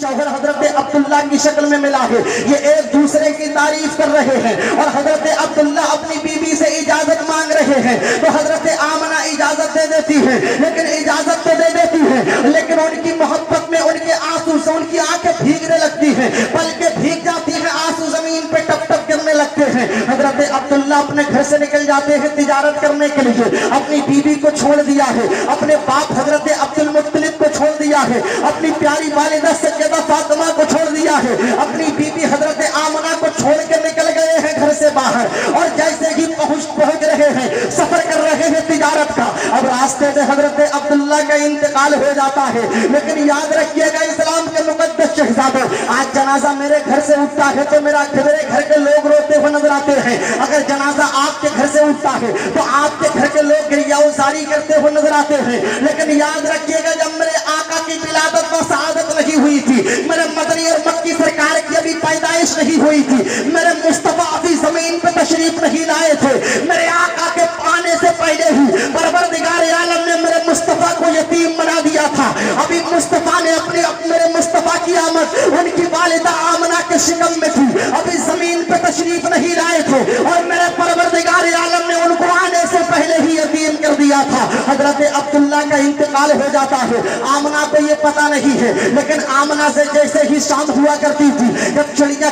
शौहर हजरत अब्दुल्ला की शक्ल में मिला है। ये एक दूसरे की तारीफ कर रहे हैं और हजरत अब्दुल्ला अपनी बीवी से इजाजत मांग रहे हैं तो हजरत आमना इजाजत दे देती है, लेकिन इजाजत तो दे देती है लेकिन उनकी मोहब्बत में उनके आंसू से उनकी आंखें भीगने लगती हैं, पलकें भीग जाती हैं, आंसू जमीन पे टप टप गिरने लगते हैं। हजरत अब्दुल्ला अपने घर से निकल जाते हैं तिजारत करने के लिए, अपनी बीवी को छोड़ दिया है, अपने बाप हजरत अब्दुल मुत्तलिब को छोड़ दिया है, अपनी प्यारी वालिदा सैयदा फातिमा को छोड़ दिया है, अपनी बीबी हजरत आमना को छोड़ के निकल गए हैं घर से बाहर। और जैसे ही पहुंच रहे हैं, सफर कर रहे हैं तिजारत का, अब रास्ते में हजरत अब्दुल्ला का इंतकाल हो जाता है। लेकिन याद रखिएगा इस्लाम के मुकद्दस शहजादों, आज जनाजा मेरे घर से उठता है तो मेरे घर के लोग रोते हुए नजर आते हैं। अगर जनाजा आपके घर से उठता है तो आपके घर के लोग गिरियाउज़ारी करते हुए नजर आते हैं। लेकिन याद रखिएगा जब मेरे आका की विलादत व सआदत नहीं हुई थी, मेरे मदनी और मक्की सरकार की अभी पैदाइश नहीं हुई थी, मेरे मुस्तफा अभी जमीन पे तशरीफ नहीं लाए थे, मेरे आका के आने से पहले ही परवरदिगार आलम ने मेरे मुस्तफा को यतीम बना दिया था। अभी मुस्तफा ने मेरे मुस्तफा की आमद उनकी वालिदा आमना के शिकम में थी, अभी जमीन पे तशरीफ नहीं लाए थे और मेरे परवरदिगार आलम ने उनको आने से पहले ही यतीम कर दिया था। हजरत अब्दुल्ला का इंतकाल हो जाता है, आमना को ये पता नहीं है, लेकिन आमना से जैसे ही शाम हुआ करती थी, जब चिड़िया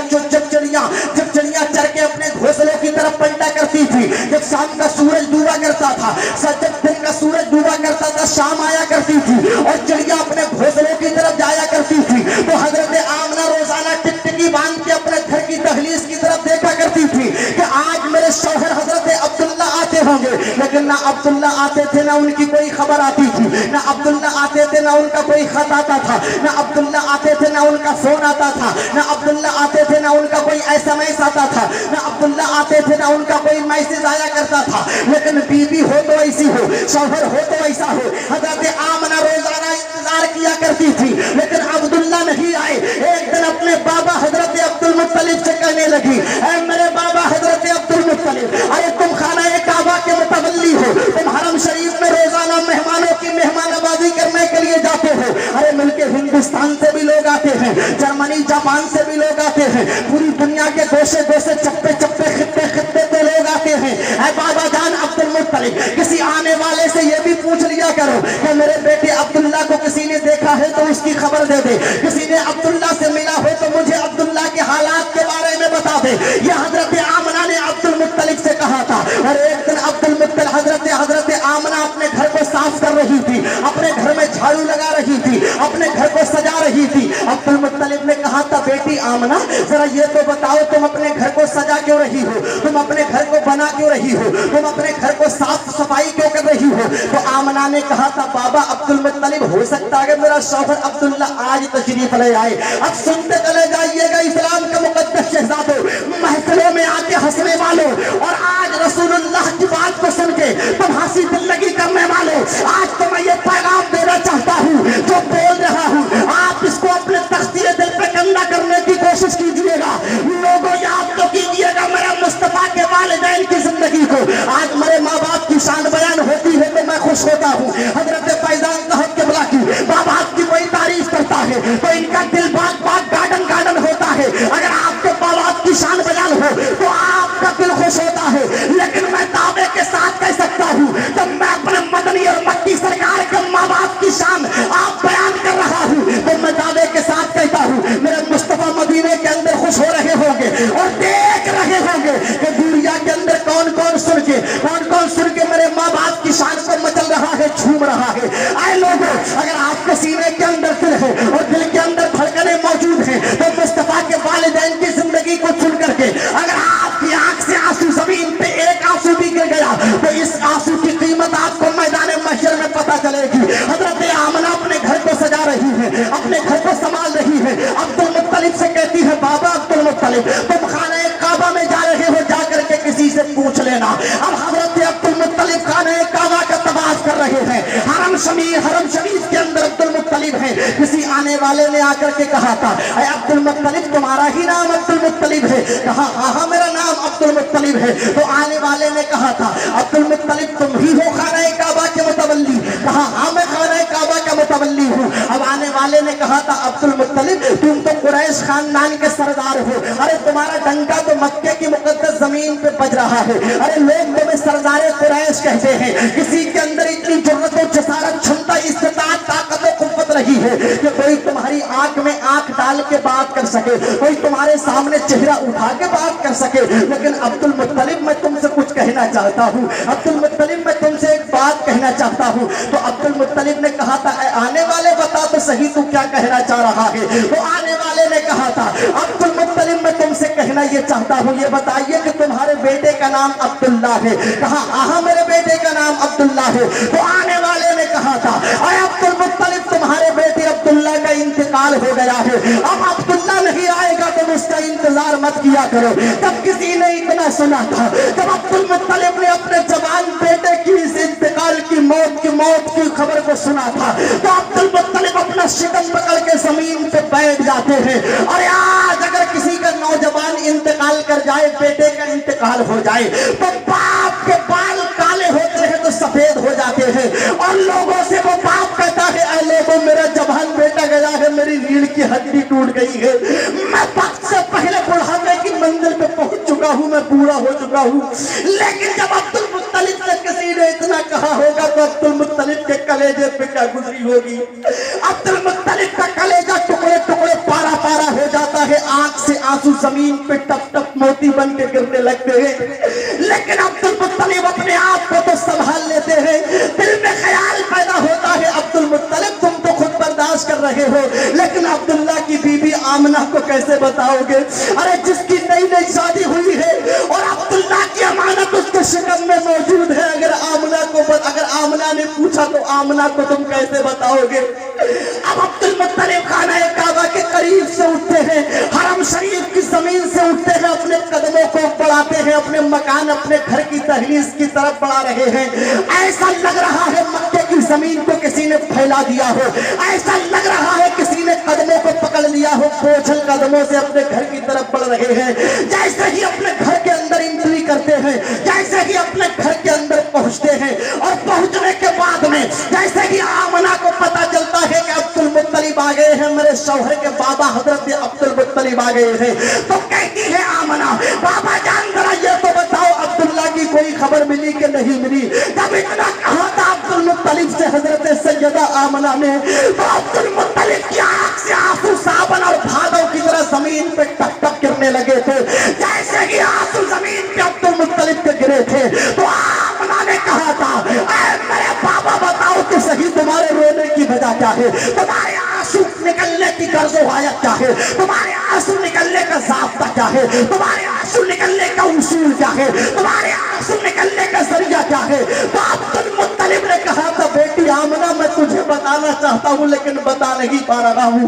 चढ़ के अपने घोंसलों की तरफ पलटा करती थी, जब शाम का सूरज डूबा करता था, जब दिन का सूरज डूबा करता था, शाम आया करती थी और चिड़िया अपने घोंसलों की तरफ जाया करती थी, तो हजरत आमना रोजाना टिकटिकी बांध के अपने घर की दहलीज की तरफ देखा करती थी कि आज मेरे शौहर हजरत अब्दुल्ला आते होंगे। लेकिन ना अब्दुल्ला आते थे, ना उनकी कोई खबर आती थी, ना अब्दुल्ला आते थे, ना उनका कोई खत आता था, ना अब्दुल्ला आते थे, ना उनका फोन आता था, ना अब्दुल्ला आते थे, ना उनका कोई एसएमएस आता था, ना अब्दुल्ला आते थे, ना उनका कोई मैसेज आया करता था। लेकिन बीबी हो तो ऐसी हो, शौहर हो तो ऐसा हो, हजरत आमना रोजाना इंतजार किया करती थी, लेकिन अब्दुल्ला नहीं आए। एक दिन अपने बाबा हजरत अब्दुल मुत्तलिब से कहने लगी, ऐ मेरे बाबा हजरत अब्दुल मुत्तलिब, अरे तुम खाना काबा के मुतवल्ली हो, तुम हरम शरीफ में रोजाना मेहमानों की मेहमानबाजी करने के लिए जाते हो। अरे मिलके हिंदुस्तान से भी लोग आते हैं, जर्मनी जापान से भी लोग आते हैं, पूरी दुनिया के गोशे गोशे चप्पे चप्पे खित्ते खित्ते से लोग आते हैं। ऐ बाबा जान अब्दुल मुत्तलिब, किसी आने वाले से ये भी पूछ लिया करो कि मेरे बेटे अब्दुल्ला को किसी ने देखा है तो उसकी खबर दे दे, किसी ने अब्दुल्ला से मिला हो तो मुझे अब्दुल्ला के हालात के बारे में बता दे। ये हजरत आमना ने अब्दुल मुत्तलिब से कहा था। और एक दिन अब्दुल मुत्तलिब हजरत आमना अपने घर को साफ कर रही थी, अपने घर में झाड़ू लगा रही थी, अपने घर को सजा रही थी। अब्दुल मुत्तलिब ने कहा था, बेटी आमना जरा ये तो बताओ तुम अपने घर को सजा क्यों रही हो, तुम अपने घर को बना क्यों रही हो, तुम अपने घर को साफ सफाई क्यों कर रही हो। तो आमना ने कहा था, बाबा अब्दुल मुत्तलिब हो सकता है मेरा शौहर अब्दुल्ला आज तशरीफ ले आए। अब सुनते चले जाइएगा इस्लाम के मुकद्दस शहजादों, महफिलों में आके हंसने वालों और आज रसूलुल्लाह की बात को सुन के तुम हंसी जिंदगी करने वालों, आज तो मैं ये पैगाम देना चाहता हूँ जो बोल रहा हूँ, आप इसको अपने तख्तिए दिल पे कंधा करने की कोशिश कीजिएगा। लोगों याद तो कीजिएगा मेरा मुस्तफा के वालिदैन की जिंदगी को। आज मेरे माँ बाप की शान बयान होती है तो मैं खुश होता हूँ। हजरत फैजान साहब के बुला की माँ बाप की कोई तारीफ करता है तो इनका दिल बाग बाग गार्डन गार्डन होता है। अगर आपके माँ बाप की शान बयान हो तो आपका दिल खुश होता है। लेकिन मैं दावे के साथ कह सकता हूँ जब मैं अपने मदनी और मक्की सरकार के माँ बाप की शान आप बयान कर रहा हूँ तो मैं दावे के साथ कहता हूँ मेरे मुस्तफा मदीने के अंदर खुश हो रहे होंगे और देख रहे होंगे कि दुनिया के अंदर कौन कौन सुन के मेरे माँ बाप की शान को मचल रहा है, झूम रहा है। आए लोगों, अगर आपके सीने के अंदर दिल है और दिल के अंदर धड़कने मौजूद हैं तो मुस्तफा के वालिदैन की जिंदगी को सुन करके अगर आपकी आंख से आंसू जमीन पे एक आंसू भी गिर गया तो इस आंसू की कीमत आपको मैदान महशर में पता चलेगी। हजरत आमना अपने घर को सजा रही है, अपने घर को संभाल रही है। अब्दुल मुत्तलिब से कहती है, बाबा अब्दुल मुत्तलिब तुम खाने काबा में जा रहे हो, जा करके किसी से पूछ लेना। अब हजरत अब्दुल मुत्तलिब खाने काबा का तवाफ कर रहे हैं, हरम शरीफ के अंदर अब्दुल मुत्तलिब है। किसी आने वाले ने आकर के कहा था, अब्दुल मुत्तलिब तुम्हारा ही नाम अब्दुल मुत्तलिब है? कहा हाँ मेरा नाम अब्दुल मुत्तलिब है। तो आने वाले ने कहा था, अब्दुल मुत्तलिब तुम ही हो खाना काबा के मुतवल्ली? कहा हाँ मैं खाना काबा का मुतवल्ली हूँ। अब आने والے نے کہا تھا عبد المطلب تم تو قریش خاندان کے سردار ہو, ارے تمہارا ڈنکا تو مکے کی مقدس زمین پہ بج رہا ہے, ارے لوگ تمہیں سردار قریش کہتے ہیں, کسی کے اندر اتنی جرأت و جسارت, چھمتا, استطاعت, طاقت و قوت نہیں ہے کہ کوئی تمہاری آنکھ میں آنکھ ڈال کے بات کر سکے, کوئی تمہارے سامنے چہرہ اٹھا کے بات کر سکے. لیکن عبد المطلب میں تم سے کچھ کہنا چاہتا ہوں, عبد المطلب میں تم سے ایک بات کہنا چاہتا ہوں. تو عبد المطلب نے کہا تھا اے آنے والے بتا تو صحیح تو کیا کہنا چاہ رہا ہے. تو آنے والے نے کہا تھا عبد المطلب میں تم سے کہنا یہ چاہتا ہوں, یہ بتائیے کہ تمہارے بیٹے کا نام عبداللہ ہے. کہا ہاں میرے بیٹے کا نام عبداللہ ہے. تو آنے والے نے کہا تھا اے عبد المطلب تمہارے بیٹے عبداللہ کا انتقال ہو گیا ہے, اب عبداللہ نہیں آئے گا تم اس کا انتظار مت کیا کرو. جب کسی نے اتنا سنا تھا, جب عبد المطلب نے اپنے جوان بیٹے کی اس انتقال کی موت کی خبر کو سنا تھا, تو عبد المطلب اپنا شکم پکڑ کے زمین پہ بیٹھ جاتے ہیں. اور آج اگر کسی کا نوجوان انتقال کر جائے, بیٹے کا انتقال ہو جائے, تو باپ کے بال کالے ہوتے ہیں تو سفید ہو جاتے ہیں, اور لوگوں سے وہ باپ کہتا ہے اے لوگوں میرا جوان بیٹا گیا ہے, میری ریڑھ کی ہڈی ٹوٹ گئی ہے, میں وقت سے پہلے بڑھاپے کی منزل پہ پہنچ چکا ہوں, میں بوڑھا ہو چکا ہوں. لیکن جب عبد المطلب سے کسی نے اتنا کہا ہوگا تو عبد المطلب کے کلیجے پہ کیا گزری ہوگی. عبد المطلب کا کلیجہ ٹکڑے ٹکڑے پارا پارا ہو جاتا ہے, آنکھ سے آنسو زمین پہ ٹپ ٹپ موتی بن کے گرنے لگتے ہیں. لیکن عبد المطلب اپنے آپ کو تو سنبھال لیتے ہیں. دل میں خیال پیدا ہوتا ہے عبد المطلب تم تو خود برداشت کر رہے ہو, لیکن عبداللہ کی بیوی آمنہ کو کیسے بتاؤ گے. ارے جس کی نئی نئی شادی ہوئی ہے اور عبداللہ کی امانت اس کے شکم میں موجود ہے, اگر آمنہ نے پوچھا تو آمنہ کو تم کیسے بتاؤ گے. اب عبد المطلب خانہ کعبہ کے قریب سے اٹھتے ہیں, حرم شریف کی زمین سے اٹھتے ہیں, اپنے قدموں کو بڑھاتے ہیں, اپنے مکان اپنے گھر کی دہلیز کی طرف بڑھا رہے ہیں. ایسا لگ رہا ہے مکے کی زمین کو کسی نے پھیلا دیا ہو, ایسا لگ رہا ہے کسی نے قدموں کو پکڑ لیا ہو, بوجھل قدموں سے اپنے گھر کی طرف بڑھ رہے ہیں. جیسے ہی اپنے گھر کے اندر انٹری کرتے ہیں, جیسے ہی اپنے گھر کے اندر پہنچتے ہیں, اور پہنچنے کے بعد میں جیسے ہی آمنہ کو پتا چلتا ہے کہ عبد المطلب آ گئے ہیں, میرے شوہر کے بابا حضرت عبد المطلب آ گئے ہیں, تو کہتی ہے آمنہ بابا جان ذرا یہ تو بتاؤ عبداللہ کی کوئی خبر ملی کہ نہیں ملی. جب اتنا کہا تھا عبد المطلب سے حضرت سیدہ آمنہ نے, تو عبد المطلب کی آنکھ سے آنسو صابن اور بھادوں کی طرح زمین پہ ٹپ ٹپ گرنے لگے تھے. جیسے ہی آنسو زمین پہ عبد المطلب کے گرے تھے, تو آمنہ نے کہا تھا اے میرے بابا بتاؤ تو صحیح تمہارے رونے کی وجہ کیا ہے, تمہارے آنسو نکلنے کی غرض و غایت کیا ہے, تمہارے آنسو نکلنے کا ضابطہ کیا ہے, تمہارے آنسو نکلنے کا اصول کیا ہے, تمہارے آنسو نکلنے کا ذریعہ کیا ہے. تو عبد المطلب نے کہا تھا بیٹی آمنہ میں تجھے بتانا چاہتا ہوں لیکن بتا نہیں پا رہا ہوں,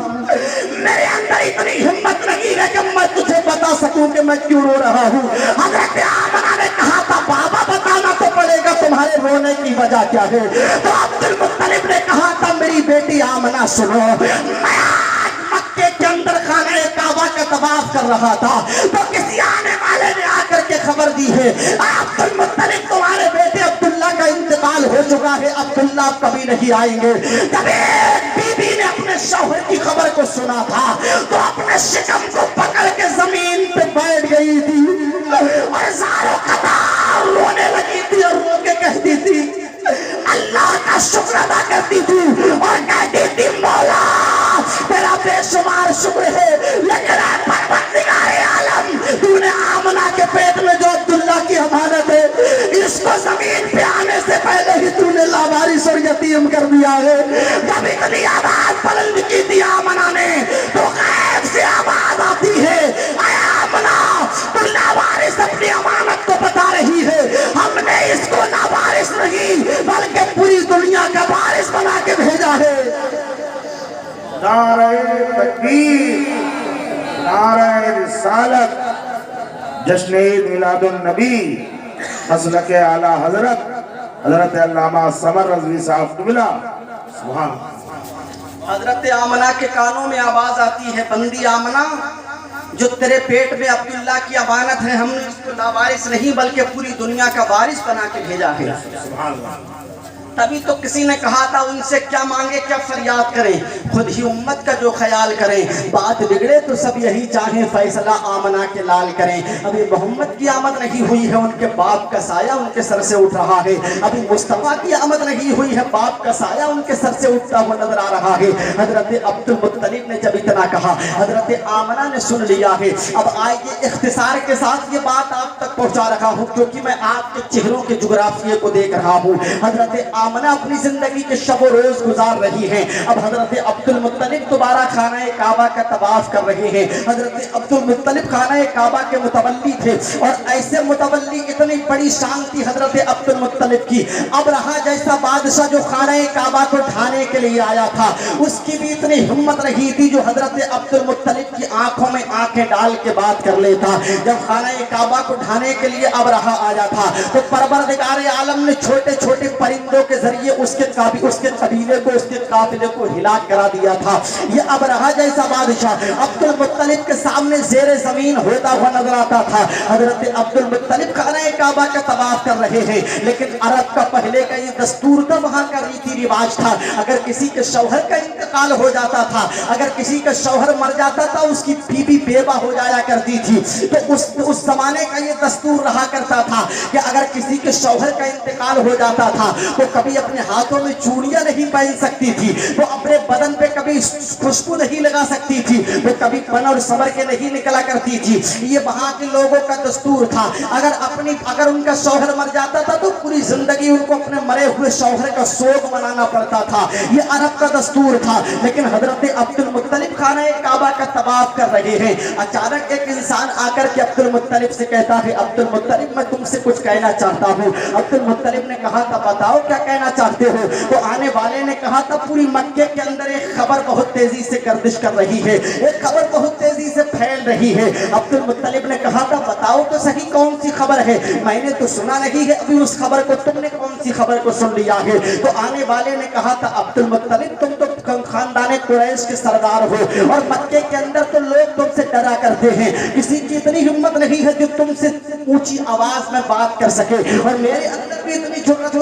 میرے اندر اتنی ہمت نہیں ہے کہ میں تجھے بتا سکوں کہ میں کیوں رو رہا ہوں. حضرت آمنہ نے کہا تھا بابا بتانا تو پڑے گا تمہارے رونے کی وجہ کیا ہے. تو عبد المطلب نے کہا تھا میری بیٹی آمنہ سنو, میں آج مکے کے اندر خانہ کعبہ کا طواف کر رہا تھا, تو کسی آنے والے نے آ کر کے خبر دی ہے عبد المطلب تمہارے بیٹے عبداللہ کا انتقال ہو چکا ہے, عبداللہ اب کبھی نہیں آئیں گے. جب ایک بیوی نے اپنے شوہر کی خبر کو سنا تھا تو اپنے شکم کو پکڑ کے زمین پہ بیٹھ گئی تھی, اور زاروں قطار رونے لگی تھی, اور رو کے کہتی تھی اللہ کا شکر ادا کرتی تھی, اور کہتی تھی مولا تیرا بے شمار شکر ہے, لیکن اے پروردگار عالم تو نے آمنہ کے پیٹ میں جو عبداللہ کی امانت ہے اس کو زمین پہ آنے سے پہلے ہی تو نے لاوارث اور یتیم کر دیا ہے. جب اتنی آواز بلند کی تھی آمنہ نے, تو غیب سے آواز آتی ہے اے آمنہ تو لاوارث اپنی امانت کو بتا رہی ہے, ہم نے اس کو لاوارث نہیں بلکہ پوری دنیا کا وارث بنا کے بھیجا ہے. نعرہ تکبیر, نعرہ رسالت, جشن عید میلاد النبی, مسلک اعلیٰ حضرت علامہ ثمر رضوی صاحب قبلہ. سبحان حضرت آمنہ کے کانوں میں آواز آتی ہے بندی آمنہ جو تیرے پیٹ میں عبداللہ کی امانت ہے, ہم نے اس کو لاوارث نہیں بلکہ پوری دنیا کا وارث بنا کے بھیجا ہے. तभी तो किसी ने कहा था उनसे क्या मांगे क्या फरियाद करें, खुद ही उम्मत का जो ख्याल करें। बात बिगड़े तो सब यही चाहें फैसला आमना के लाल करें। अभी मोहम्मद की आमद नहीं हुई है, उनके बाप का साया उनके सर से उठ रहा है। अभी मुस्तफा की आमद नहीं हुई है, बाप का साया उनके सर से उठता हुआ नजर आ रहा है। हजरत अब्दुल मुत्तलिब ने जब इतना कहा, हजरत आमना ने सुन लिया है। अब आइए इख्तिसार के साथ ये बात आप तक पहुंचा रहा हूं, क्योंकि मैं आपके चेहरों के जुग्राफिये को देख रहा हूं। हजरत आमना अपनी जिंदगी के शब रोज गुजार रही हैं। अब हजरत अब्दुल मुत्तलिब दोबारा खाना काबा का तवाफ कर रहे हैं। हजरत अब्दुल मुत्तलिब खाना काबा के मुतवल्ली थे, और ऐसे मुतवल्ली इतनी बड़ी शान थी हजरत अब्दुल मुत्तलिब की। अब रहा जैसा बादशाह जो खाना काबा को ढाने के लिए आया था, उसकी भी इतनी हिम्मत रही थी जो हजरत अब्दुल मुत्तलिब की आंखों में आंखें डाल के बात कर लेता। जब खाना काबा को ढाने के लिए अब रहा आया था, तो परवरदिगार आलम ने छोटे छोटे परिंदों के जरिए उसके कबीले को, उसके काफिले को हिलाक करा दिया था। ये अब रहा जैसा बादशाह अब्दुल मुत्तलिब के सामने ज़ेरे ज़मीन होता हुआ नजर आता था। हजरत अब्दुल मुत्तलिब खाना काबा का तवाफ कर रहे हैं, लेकिन अरब का पहले का ये दस्तूर था, वहां का रीति रिवाज था, अगर किसी के शौहर का इंतकाल हो जाता था, अगर किसी का शौहर मर जाता था, उसकी बीवी बेवा हो जाया करती थी। तो उस जमाने का ये दस्तूर रहा करता था कि अगर किसी के शौहर का इंतकाल हो जाता था तो कभी अपने हाथों में चूड़ियां नहीं पहन सकती थी, वो अपने बदन पे कभी खुशबू नहीं लगा सकती थी, वो कभी पन और सबर के नहीं निकला करती थी। ये वहां के लोगों का दस्तूर था। अगर उनका शौहर मर जाता था तो पूरी जिंदगी उनको अपने मरे हुए शौहर का शोक मनाना पड़ता था। ये अरब का दस्तूर था। लेकिन हजरत अब्दुल मुत्तलिब खाना काबा का तवाफ कर रहे हैं। अचानक एक इंसान आकर के अब्दुल मुत्तलिब से कहता है, अब्दुल मुत्तलिब मैं तुमसे कुछ कहना चाहता हूँ। अब्दुल मुत्तलिब ने कहा था बताओ क्या कहना चाहते हो। तो आने वाले ने कहा था पूरी मक्के के अंदर एक खबर बहुत तेजी से गर्दिश कर रही है, एक खबर बहुत तेजी से फैल रही है। अब्दुल मुत्तलिब ने कहा था बताओ तो सही कौन सी खबर है, मैंने तो सुना नहीं है अभी उस खबर को, तुमने कौन सी खबर को सुन लिया है। तो आने वाले ने कहा था अब्दुल मुत्तलिब तुम तो खानदान कुरैश के सरदार हो, और मक्के के अंदर तो लोग तुमसे डरा करते हैं, किसी की इतनी हिम्मत नहीं है जो तुमसे ऊंची आवाज में बात कर सके, और मेरे अंदर भी इतनी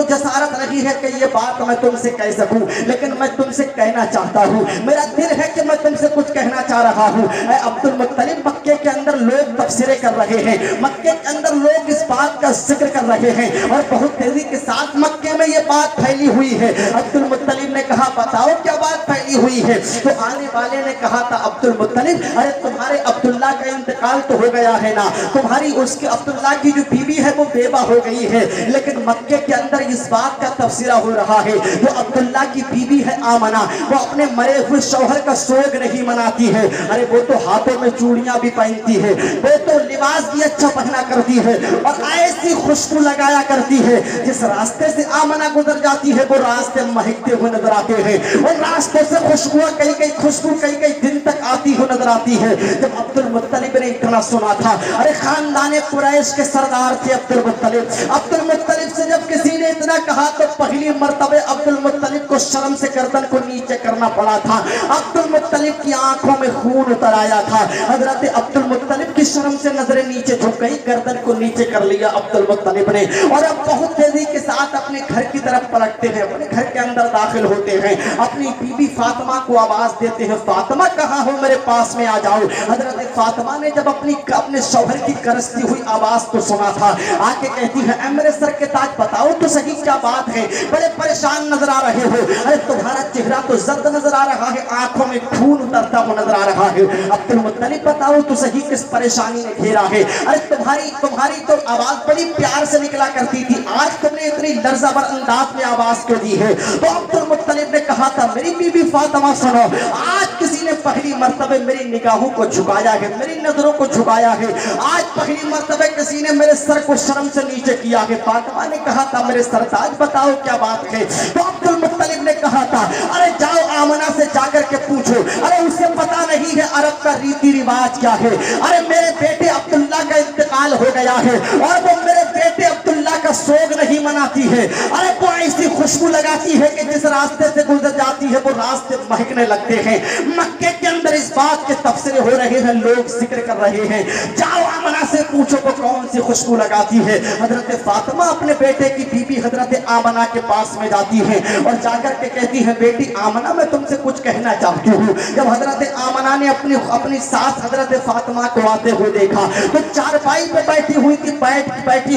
जसारत नहीं है कि ये बात मैं तुमसे कह सकूं। लेकिन मैं तुमसे कहना चाहता हूं, मेरा दिल है कि मैं तुमसे कुछ कहना चाह रहा हूं। अब्दुल मुत्तलिब मक्के के अंदर लोग तबसरे कर रहे हैं, मक्के के अंदर लोग इस बात का जिक्र कर रहे हैं, और बहुत तेजी के साथ मक्के में ये बात फैली हुई है। अब्दुल मुत्तलिब ने कहा बताओ क्या बात फैली हुई है। तो आने वाले ने कहा था अब्दुल मुत्तलिब अरे तुम्हारे अब्दुल्ला का इंतकाल तो हो गया है ना, तुम्हारी उसके अब्दुल्ला की जो बीवी है वो बेवा हो गई है, लेकिन मक्के के अंदर इस बात का तफसीरा हो रहा है जो अब्दुल्ला की बीवी है आमना, वो अपने मरे हुए शौहर का सोग नहीं मनाती है। अरे वो तो हाथों में चूड़ियां भी पहनती है, वो तो लिबास भी अच्छा पहना करती है, और ऐसी खुशबू लगाया करती है जिस रास्ते से आमना गुजर जाती है वो रास्ते महकते हुए नजर आते हैं, और रास्ते से खुशबू कई दिन तक आती हुई नजर आती है। जब अब्दुल मुत्तलिब ने इतना सुना था, अरे खानदान कुरैश के सरदार थे अब्दुल मुत्तलिब से जब किसी ने इतना कहा तो पहली मर्तबे अब्दुल मुत्तलिब को शर्म से गर्दन को नीचे करना पड़ा था। अब्दुल मुत्तलिब की आंखों में खून उतर आया था। हजरत अब्दुल मुत्तलिब की शर्म से नजरें नीचे झुक गई, गर्दन को नीचे कर लिया अब्दुल मुत्तलिब ने, और अब बहुत तेजी के साथ अपने घर की तरफ पलटते हैं, अपने घर के अंदर दाखिल होते हैं, अपनी बीबी फातिमा को आवाज देते हैं फातिमा कहाँ हो, मेरे पास में आ जाओ। हजरत फातिमा ने जब अपने शौहर की करसती हुई आवाज को सुना था, आके कहती है ऐ मेरे सर के ताज बताओ तो सही क्या बात है, बड़े परेशान नजर आ रहे हो, अरे तुम्हारा चेहरा तो जर्द नजर आ रहा है, आंखों में खून उतरता हुआ नजर आ रहा है। अब्दुल मुत्तलिब बताओ तो सही किस परेशानी ने घेरा है, अरे तुम्हारी तो आवाज बड़ी प्यार से निकला करती थी, आज तुमने इतनी लर्ज़ावर अंदाज में आवाज क्यों दी है। तो अब्दुल मुत्तलिब ने कहा था मेरी बीबी फातिमा सुनो, आज किसी ने पहली मर्तबे मेरी निगाहों को झुकाया है, मेरी नजरों को झुकाया है, आज पहली मर्तबे किसी ने मेरे सर को शर्म से नीचे किया है। फातिमा ने कहा था मेरे सरताज बताओ क्या बात है। तो अब्दुल मुत्तलिब ने कहा था अरे जाओ आमना से जाकर के पूछो, अरे उसे पता नहीं है अरब का रीति रिवाज क्या है, अरे मेरे बेटे अब्दुल्ला का इंतकाल हो गया है और वो मेरे बेटे अब्दुल्ला का सोग नहीं मनाती है, अरे वो ऐसी खुशबू लगाती है कि जिस रास्ते से गुजर जाती है वो रास्ते महकने लगते हैं। मक्के के अंदर اندر اس بات کے تبصرے ہو رہے ہیں, لوگ ذکر کر رہے ہیں, جاؤ آمنہ سے پوچھو کو کون سی خوشبو لگاتی ہے. حضرت فاطمہ اپنے بیٹے کی بیوی حضرت آمنہ کے پاس میں جاتی ہیں اور جا کر کے کہتی ہیں, بیٹی آمنہ میں تم سے کچھ کہنا چاہتی ہوں. جب حضرت آمنہ نے اپنی ساس حضرت فاطمہ کو آتے ہوئے دیکھا تو چارپائی پہ بیٹھی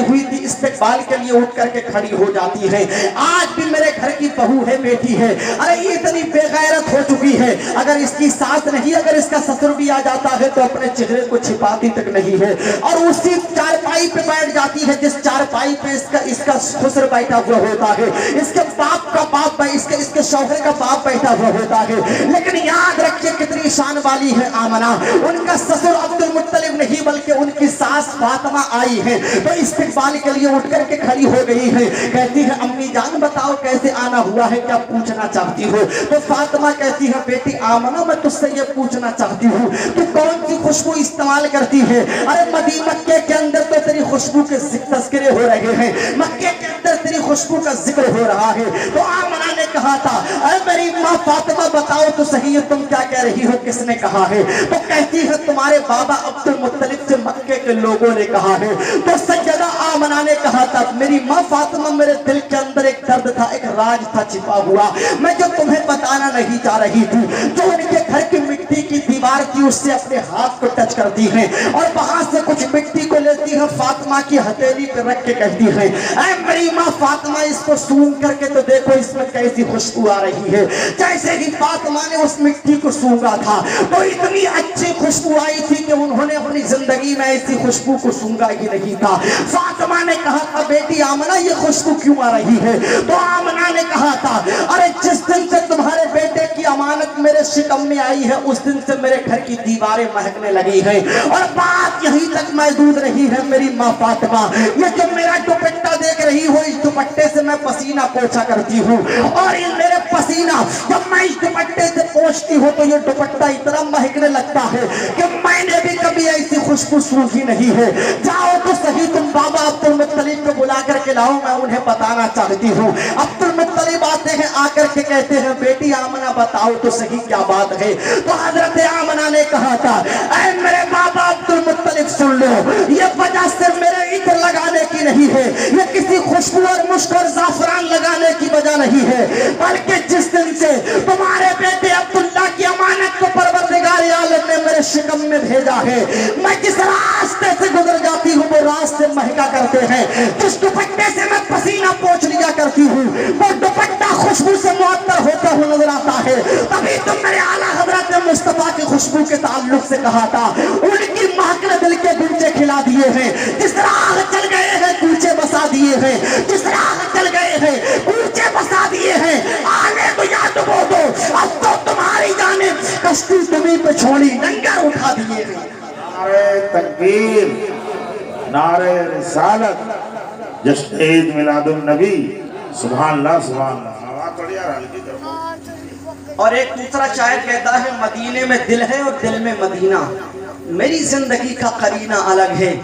ہوئی تھی استقبال کے لیے اٹھ کر کے کھڑی ہو جاتی ہے. آج بھی میرے گھر کی بہو ہے, بیٹی ہے, ارے یہ اتنی بے غیرت ہو چکی ہے, اگر اس کی ساس نہیں, اگر اس کا سسر بھی آ جاتا ہے تو اپنے چہرے کو چھپاتی تک نہیں ہے, اور اسی چارپائی پہ بیٹھ جاتی ہے جس چارپائی پہ اس کا خسر بیٹھا ہوا ہوتا ہے, اس کے باپ کا باپ, اس کے شوہر کا باپ بیٹھا ہوا ہوتا ہے. لیکن یاد رکھیے کتنی شان والی ہے آمنہ, ان کا سسر عبد المطلب نہیں بلکہ ان کی ساس فاطمہ آئی ہے تو استقبال کے لیے اٹھ کر کے کھڑی ہو گئی ہے. کہتی ہے, امی جان بتاؤ کیسے آنا ہوا ہے, کیا پوچھنا چاہتی ہو؟ تو فاطمہ کہتی ہے, بیٹی آمنہ میں تجھ سے یہ پوچھنا چاہتی ہوں تو کون سی خوشبو استعمال کرتی ہے؟ ارے مکے کے اندر تو تیری خوشبو کے تذکرے ہو رہے ہیں, مکے کے اندر تیری خوشبو کا ذکر ہو رہا ہے. تو آمنہ نے کہا تھا, اے میری ماں فاطمہ بتاؤ تو صحیح تم کیا کہہ رہی ہو, کس نے کہا ہے؟ تو کہتی ہے, تمہارے بابا عبد المطلب سے مکے کے لوگوں نے کہا ہے. تو سیدہ آمنہ نے کہا تھا, میری ماں فاطمہ میرے دل کے اندر ایک درد تھا, ایک راز تھا چھپا ہوا, میں جو تمہیں بتانا نہیں چاہ رہی تھی. جو ان کے گھر کی مٹی کی دیوار تھی اس سے اپنے ہاتھ کو ٹچ کرتی ہیں اور وہاں سے کچھ مٹی کو لیتی ہیں, فاطمہ کی ہتھیلی پہ رکھ کے کہتی ہیں, اے میری ماں فاطمہ اس کو سونگ کر کے تو دیکھو اس میں کیسی خوشبو آ رہی ہے. جیسے ہی فاطمہ نے اس مٹی کو سونگا تھا تو اتنی اچھی خوشبو آئی تھی کہ انہوں نے اپنی زندگی میں ایسی خوشبو کو سونگا ہی نہیں تھا. فاطمہ نے کہا تھا, بیٹی آمنہ یہ خوشبو کیوں آ رہی ہے؟ تو آمنہ نے کہا تھا, ارے جس دن سے تمہارے بیٹے کی امانت میرے شکم میں آئی ہے اس دن سے میرے گھر کی دیواریں مہکنے لگی ہیں, اور بات یہیں تک محدود رہی ہے میری ماں فاطمہ. یہ جو میرا دوپٹہ دیکھ رہی ہو, اس دوپٹے سے میں پسینہ پوچھا کرتی ہوں, اور یہ میرے پسینہ جب میں اس دوپٹے سے پوچھتی ہوں تو یہ دوپٹہ اتنا مہکنے لگتا ہے کہ میں نے بھی کبھی ایسی خوشبو سونگھی نہیں ہے. جاؤ تو صحیح تم بابا عبد المطلب کو بلا کر کے لاؤ, میں انہیں بتانا چاہتی ہوں. عبد المطلب آتے ہیں, آ کر کے کہتے ہیں, بیٹی آمنہ بتاؤ تو صحیح کیا بات ہے. تو حضرت آمنہ نے کہا تھا, اے میرے بابا عبد المطلب سن لو, یہ وجہ صرف میرے عطر لگانے کی نہیں ہے, یہ کسی خوشبو اور مشک اور زعفران لگانے کی وجہ نہیں ہے, بلکہ جس دن سے تمہارے بیٹے عبداللہ کی امانت کو پروردگار عالم نے میرے شکم میں بھیجا ہے, میں جس راستے سے گزر جاتی ہوں وہ راستے مہکا کرتے ہیں, جس دوپٹے سے میں پسینہ پوچھ لیا کرتی ہوں وہ دوپٹہ خوشبو سے معطر ہوتا ہوا نظر آتا ہے. تبھی تم میرے اعلیٰ حضرت مصطفیٰ کی خوشبو کے تعلق سے کہا تھا, ان کی مہک نے دل کے گنچے کھلا دیے ہیں, جس راہ چل گئے ہیں کوچے بسا دیے ہیں, جس راہ چل گئے ہیں کوچے بسا دیے ہیں. آنے تو یا ڈبو دو, اب تو تمہاری جانب کشتی تمہیں پہ چھوڑی لنگر اٹھا دیے ہیں. نعرہ تکبیر, نعرہ رسالت, جشن عید میلاد النبی. سبحان اللہ سبحان اللہ. آواز تھوڑی یار ہلکی کرو. اور ایک دوسرا شاعر کہتا ہے, مدینے میں دل ہے اور دل میں مدینہ, میری زندگی کا قرینہ الگ ہے,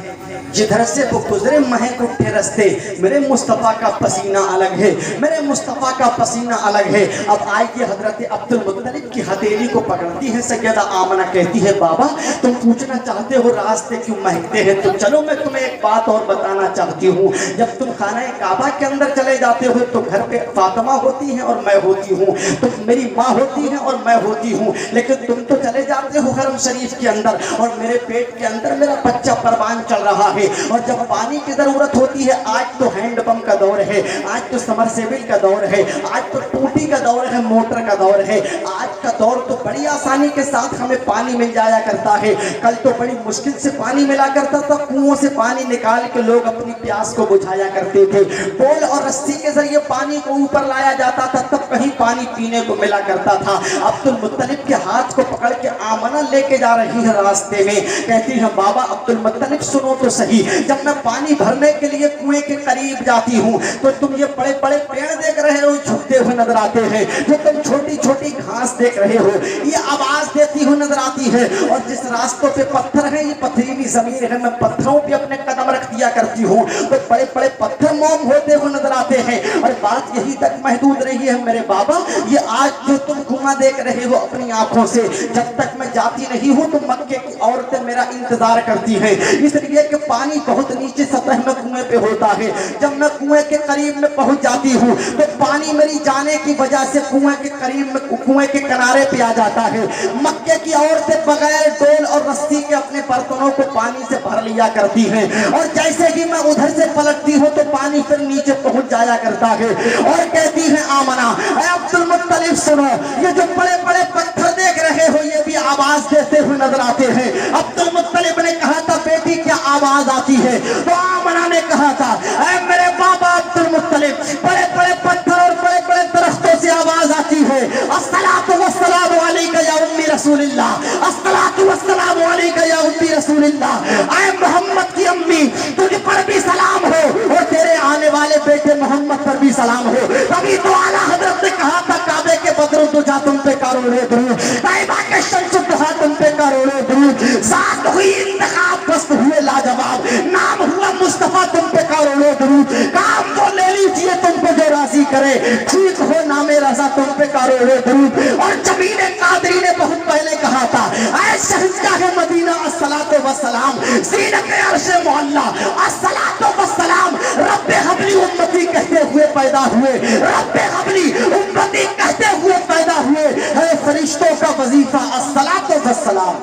جدھر سے وہ گزرے مہک اٹھے رستے, میرے مصطفیٰ کا پسینہ الگ ہے, میرے مصطفیٰ کا پسینہ الگ ہے. اب آئیے حضرت عبد المطلب کی ہتھیلی کو پکڑتی ہے سیدہ آمنہ, کہتی ہے, بابا تم پوچھنا چاہتے ہو راستے کیوں مہکتے ہیں, تو چلو میں تمہیں ایک بات اور بتانا چاہتی ہوں. جب تم خانہ کعبہ کے اندر چلے جاتے ہو تو گھر پہ فاطمہ ہوتی ہیں اور میں ہوتی ہوں, تم میری ماں ہوتی ہیں اور میں ہوتی ہوں, لیکن تم تو چلے جاتے ہو حرم شریف کے اندر اور میرے پیٹ کے اندر میرا بچہ پروان چل رہا ہے, اور جب پانی کی ضرورت ہوتی ہے, آج تو ہینڈ پمپ کا دور ہے, آج تو سمرسیبل کا دور ہے, آج تو ٹوٹی کا دور ہے, موٹر کا دور ہے, آج کا دور تو بڑی آسانی کے ساتھ ہمیں پانی مل جایا کرتا ہے. کل تو بڑی مشکل سے پانی ملا کرتا تھا, کنووں سے پانی نکال کے لوگ اپنی پیاس کو بجھایا کرتے تھے, پول اور رسی کے ذریعے پانی کو اوپر لایا جاتا تھا, تب کہیں پانی پینے کو ملا کرتا تھا. عبد المطلب کے ہاتھ کو پکڑ کے آمنہ لے کے جا رہی ہے راستے میں, کہتی ہے, بابا عبد المطلب سنو تو صحیح, جب میں پانی بھرنے کے لیے کنویں کے قریب جاتی ہوں تو تم یہ بڑے بڑے پیڑ دیکھ رہے ہو جھکتے ہوئے نظر آتے ہیں, جو تم چھوٹی چھوٹی گھاس دیکھ رہے ہو یہ آواز دیتی ہوئی نظر آتی ہے, اور جس راستوں پہ پتھر ہیں یہ پتھریلی زمین ہے, میں پتھروں پہ اپنے قدم رکھ दिया करती हूँ तो बड़े बड़े पत्थर मोम होते हुए नजर आते हैं। और बात यही तक महदूद रही है मेरे बाबा, ये आज जो तुम कुआं देख रहे हो अपनी आंखों से, जब तक मैं जाती नहीं हूँ तो मक्के की औरतें मेरा इंतजार करती हैं, इसलिए कि पानी बहुत नीचे सतह में कुएं पे होता है। जब मैं कुएं के करीब में पहुंच जाती हूँ तो पानी मेरी जाने की वजह से कुएं के करीब में, कुएं के किनारे पे आ जाता है। मक्के की औरतें बगैर डोल और रस्सी के अपने बर्तनों को पानी से भर लिया करती हैं, और जैसे ही मैं उधर से पलटती हूँ तो पानी फिर नीचे पहुंच जाया करता है। और कहती है आमना, अब्दुल मुत्तलिब सुनो, ये जो बड़े बड़े पत्थर देख रहे हो ये भी आवाज देते हुए नजर आते हैं। अब्दुल मुत्तलिब ने कहा था बेटी क्या आवाज आती है? तो आमना ने कहा था ऐ मेरे बाबा अब्दुल मुत्तलिब, बड़े बड़े पत्थर और बड़े बड़े दरख्तों से आवाज आती है, अस्सलातु वस्सलामु अलैका या उम्मी रसूलिल्लाह, अस्सलातु वस्सलामु अलैका या उम्मी रसूलिल्लाह। ऐ मोहम्मद की अम्मी तुझ पर भी सलाम हो और तेरे आने वाले बेटे मोहम्मद पर भी सलाम हो। तभी तो आला हजरत ने कहा था काबे के बदरों तो जा तुम पे करोड़ों दुरूद, तैयबा के शम्सुल दुहा तुम पे करोड़ों दुरूद, साथ हुई इंतखाब बस्त हुए लाजवाब, नाम हुआ मुस्तफा तुम पे करोड़ों दुरूद, काम वो ले लीजिए तुम पे जो राजी करे, ठीक हो नामे रजा तुम पे करोड़ों दुरूद। और जमीन कादरी ने बहुत पहले कहा था ऐ शहंशाह मदीना अस्सलातु वस्सलाम, ज़ीनत अर्श मोहल्ला अस्सलातु वस्सलाम, रब्बे हबली उम्मती कहते हुए पैदा हुए, रब्बे हबली उम्मती कहते हुए पैदा हुए, है फरिश्तों का वजीफा अस्सलातु वस्सलाम।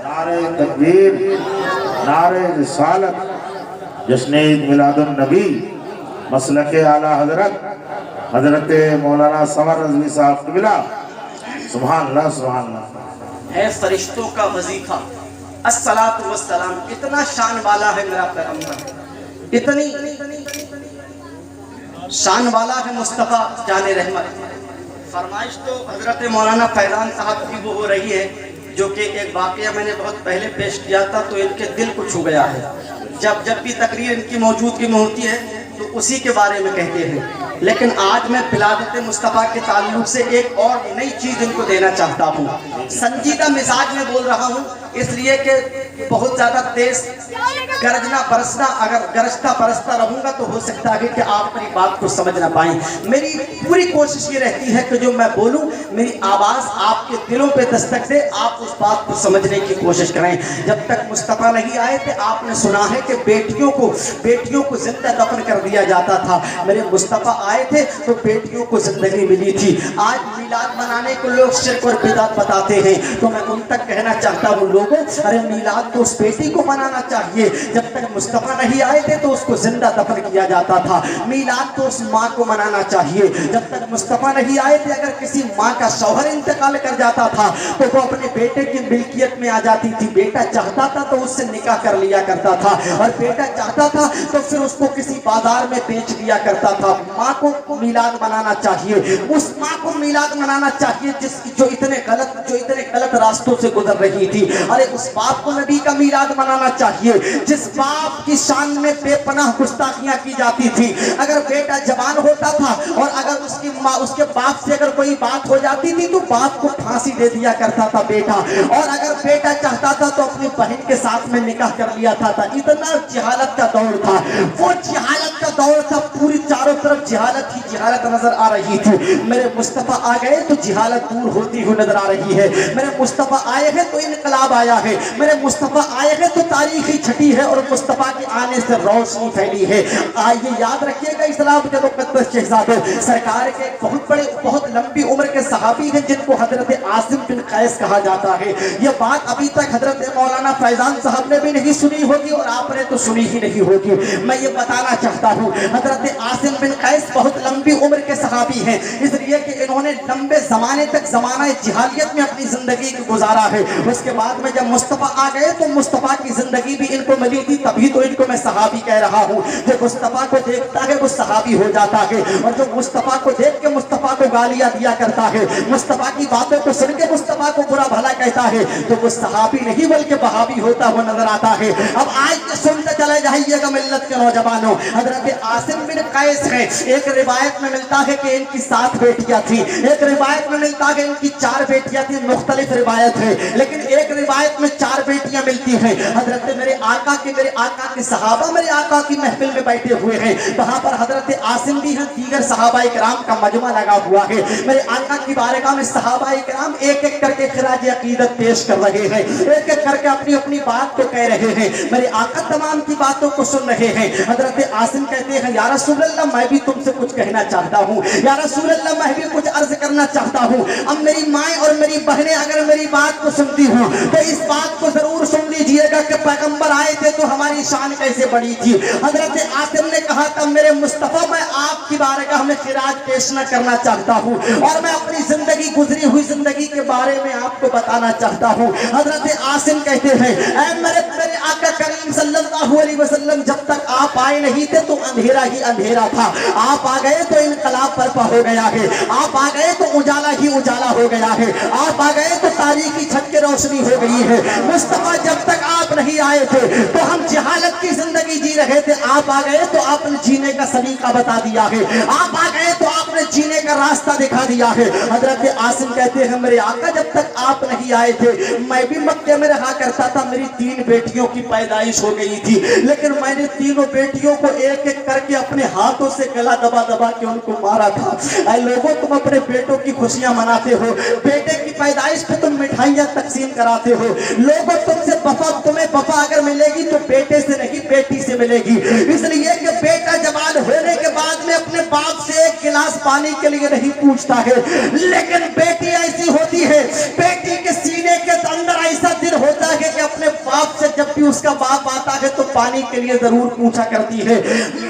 नारे तकबीर, नारे रिसालत, जश्न ईद मिलादुन नबी, मसलके आला हजरत हजरत मौलाना समर रज़वी साहब क़िबला, सुभान अल्लाह सुभान अल्लाह। है फरिश्तों का वजीफा अस्सलातु वस्सलाम, इतना शान वाला है मेरा पैगंबर, इतनी शान वाला है मुस्तफ़ा जाने रहमत। फरमाइश तो हजरत मौलाना फैजान साहब की वो हो रही है जो कि एक वाक़या मैंने बहुत पहले पेश किया था तो इनके दिल को छू गया है। जब भी तकरीर इनकी मौजूदगी में होती है तो उसी के बारे में कहते हैं, लेकिन आज मैं विलादत मुस्तफ़ा के ताल्लुक से एक और नई चीज़ इनको देना चाहता हूँ। संजीदा मिजाज में बोल रहा हूँ इसलिए कि बहुत ज़्यादा तेज गरजना बरसना, अगर गरजता बरसता रहूँगा तो हो सकता है कि आप मेरी बात को समझ ना पाएँ। मेरी पूरी कोशिश ये रहती है कि जो मैं बोलूँ मेरी आवाज़ आपके दिलों पे दस्तक दे, आप उस बात को समझने की कोशिश करें। जब तक मुस्तफ़ा नहीं आए थे आपने सुना है कि बेटियों को जिंदा दफन कर दिया जाता था। मेरे मुस्तफ़ा आए थे तो बेटियों को जिंदगी मिली थी। आज मिलाद मनाने को लोग शिर्क और बिदअत बताते हैं तो मैं उन तक कहना चाहता हूँ लोगों, अरे मिलाद तो उस बेटी को मनाना चाहिए, जब तक मुस्तफ़ा नहीं आए थे तो उसको जिंदा दफन किया जाता था। मिलाद तो उस माँ को मनाना चाहिए, जब तक मुस्तफ़ा नहीं आए थे अगर किसी माँ का शौहर इंतकाल कर जाता था तो वो अपने बेटे की मिल्कियत में आ जाती थी। बेटा चाहता था तो उससे निकाह कर लिया करता था, और बेटा चाहता था तो फिर उसको किसी बाजार में बेच दिया करता था। माँ को मिलाद मनाना चाहिए, उस माँ को मिलाद मनाना चाहिए जो इतने गलत रास्तों से गुजर रही थी। अरे उस बाप को नबी का मिलाद मनाना चाहिए जिस बाप की शान में बेपनाह गुस्ताखियां की जाती थी। अगर बेटा जवान होता था और अगर उसकी माँ उसके बाप से अगर कोई बात हो जाती थी तो बाप को फांसी दे दिया करता था बेटा, और अगर बेटा चाहता था तो अपनी बहन के साथ में निकाह कर लिया था। इतना जिहालत का दौर था, वो जिहालत का दौर था, पूरी चारों तरफ जिहालत ही जिहालत नजर आ रही थी। मेरे मुस्तफ़ा आ गए तो जिहालत दूर होती हुई नजर आ रही है। मेरे मुस्तफ़ा आए हैं तो इनकलाब आया है, मेरे मुस्तफ़ा आए हैं तो तारीख ही छटी है और मुस्तफ़ा के आने से रोशनी फैली है। आइए याद रखिएगा इस्लाम के मुक़द्दस शहज़ादे सरकार के बहुत लंबी उम्र के सहाबी हैं जिनको हजरत आसिम बिन कैस कहा जाता है। ये बात अभी तक हजरत मौलाना फैजान साहब ने भी नहीं सुनी होगी और आपने तो सुनी ही नहीं होगी। मैं ये बताना चाहता हूँ हजरत आसिम बिन कैस बहुत लंबी उम्र के सहाबी हैं, इसलिए कि इन्होंने लंबे ज़माने तक ज़माना जिहालियत में अपनी ज़िंदगी को गुजारा है। उसके बाद में जब मुस्तफ़ा आ गए तो मुस्तफ़ा की ज़िंदगी भी इनको मिली थी, तभी तो इनको मैं सहाबी कह रहा हूँ। जो मुस्तफ़ा को देखता है वो सहाबी हो जाता है, और जो मुस्तफ़ा को देख के मुस्तफ़ा को गालियाँ दिया करता है, मुस्तफ़ा की बातों को सुन के मुस्तफ़ा को बुरा भला कहता है, तो वो सहाबी नहीं बल्कि वहाबी होता हुआ नजर आता है। अब आज सुनते चले जाइएगा मिल्लत के नौजवानों, हजरत आसिम बिन कैस है। एक रिवायत में मिलता है कि इनकी 7 बेटियां थी, एक रिवायत में मिलता है इनकी 4 बेटियां थी, मुख्तलिफ रिवायत है, लेकिन एक रिवायत में 4 बेटियां ملتی ہے. حضرت میرے آقا کے صحابہ میرے آقا کی محفل میں بیٹھے ہوئے ہیں. وہاں پر حضرت عاصم بھی ہیں, دیگر صحابہ کرام کا مجمع لگا ہوا ہے. میرے آقا کی بارگاہ میں صحابہ کرام ایک ایک کر کے خراج عقیدت پیش کر رہے ہیں, ایک ایک کر کے اپنی اپنی بات کو کہہ رہے ہیں. میرے آقا تمام کی باتوں کو سن رہے ہیں. حضرت عاصم کہتے ہیں یا رسول اللہ میں بھی تم سے کچھ کہنا چاہتا ہوں, یا رسول اللہ میں بھی کچھ عرض کرنا چاہتا ہوں. اب میری مائیں اور میری بہنیں اگر میری بات کو سنتی ہوں تو اس بات کو ضرور سن لیجئے گا کہ پیغمبر آئے تھے تو ہماری شان کیسے بڑی تھی. حضرت عاصم نے کہا تھا میرے مصطفیٰ میں آپ کی بارگاہ میں خراج پیش نہ کرنا چاہتا ہوں اور میں اپنی زندگی گزری ہوئی زندگی کے بارے میں آپ کو بتانا چاہتا ہوں. حضرت عاصم کہتے ہیں اے میرے آقا کریم صلی اللہ علیہ وسلم جب تک آپ آئے نہیں تھے تو اندھیرا ہی اندھیرا تھا, آپ آ گئے تو انقلاب برپا ہو گیا ہے, آپ آ گئے تو اجالا ہی اجالا ہو گیا ہے, آپ آ گئے تو تاریکی چھٹ کے روشنی ہو گئی ہے. مصطفیٰ جب تک آپ نہیں آئے تھے تو ہم جہالت کی زندگی جی رہے تھے, آپ آ گئے تو آپ نے جینے کا سلیقہ بتا دیا ہے, آپ آ گئے تو آپ نے جینے کا راستہ دکھا دیا ہے. حضرت عاصم کہتے ہیں میرے آقا جب تک آپ نہیں آئے تھے میں بھی مکے میں رہا کرتا تھا, میری 3 بیٹیوں کی پیدائش ہو گئی تھی, لیکن میں نے تینوں بیٹیوں کو ایک ایک کر کے اپنے ہاتھوں سے گلا دبا دبا کے ان کو مارا تھا. اے لوگوں تم اپنے بیٹوں کی خوشیاں مناتے ہو, بیٹے کی پیدائش پہ تم مٹھائیاں تقسیم کراتے ہو. لوگوں تم سے تمہیں وفا اگر ملے گی تو بیٹے سے نہیں بیٹی سے ملے گی, اس لیے کہ بیٹا جوان ہونے کے بعد میں اپنے باپ سے ایک گلاس پانی کے لیے نہیں پوچھتا ہے, لیکن بیٹی ایسی ہوتی ہے, بیٹی کے سینے کے اندر ایسا دل ہوتا ہے کہ اپنے باپ سے جب بھی اس کا باپ آتا ہے تو پانی کے لیے ضرور پوچھا کرتی ہے.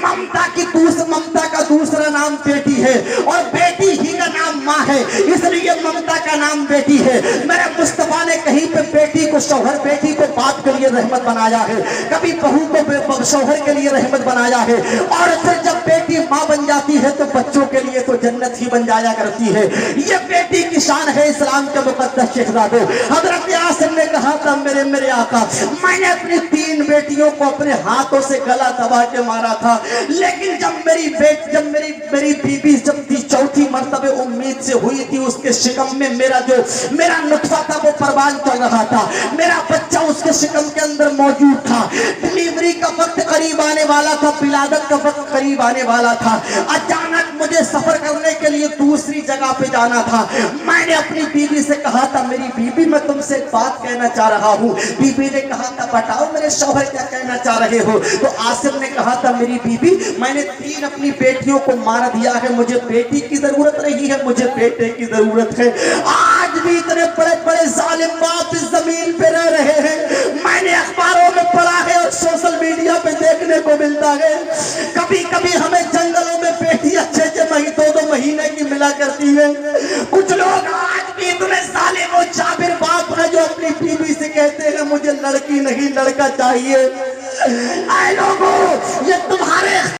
ممتا کا دوسرا نام بیٹی ہے اور بیٹی ہی کا نام ماں ہے, اس لیے ممتا کا نام بیٹی ہے. میرے مصطفیٰ نے کہیں پہ بیٹی کو شوہر, بیٹی کو باپ کے لیے رحمت بنایا ہے, کبھی بہو کو شوہر کے لیے رحمت بنایا ہے, اور پھر جب بیٹی ماں بن جاتی ہے تو بچوں کے لیے تو جنت ہی بن جایا کرتی ہے. یہ بیٹی کی شان ہے اسلام کے مقدس شہزادوں. حضرت عاصم نے کہا تھا میرے آقا میں نے اپنی 3 بیٹیوں کو اپنے ہاتھوں سے گلا دبا کے مارا تھا, لیکن جب میری بیوی جب چوتھی مرتبہ امید سے ہوئی تھی, اس کے شکم میں میرا نطفہ تھا وہ پروان چل رہا تھا, میرا بچہ اس کے شکم کے اندر موجود تھا, ڈلیوری کا وقت قریب آنے والا تھا, ولادت کا وقت قریب آنے والا تھا. اچانک مجھے سفر کرنے کے لیے دوسری جگہ پہ جانا تھا. میں نے اپنی بیوی سے کہا تھا میری بیوی میں تم سے ایک بات کہنا چاہ رہا ہوں. بیوی نے کہا تھا بتاؤ میرے شوہر کیا کہنا چاہ رہے ہو. تو عاصم نے کہا تھا میری بیوی میں نے 3 اپنی بیٹیوں کو مار دیا ہے, مجھے بیٹی کی ضرورت نہیں ہے, مجھے بیٹے کی ضرورت ہے. آج بھی اتنے بڑے بڑے ظالم باپ اس زمین پہ رہ رہے ہیں, میں نے اخباروں میں پڑھا ہے اور سوشل میڈیا پہ دیکھنے کو ملتا ہے. کبھی کبھی ہمیں جنگلوں میں بیٹی اچھے 2 مہینے کی ملا کرتی ہے. کچھ لوگ آج بھی اتنے ظالم و جابر باپ ہیں جو اپنی بیوی سے کہتے ہیں مجھے لڑکی نہیں لڑکا چاہیے. اے لوگوں یہ تمہارے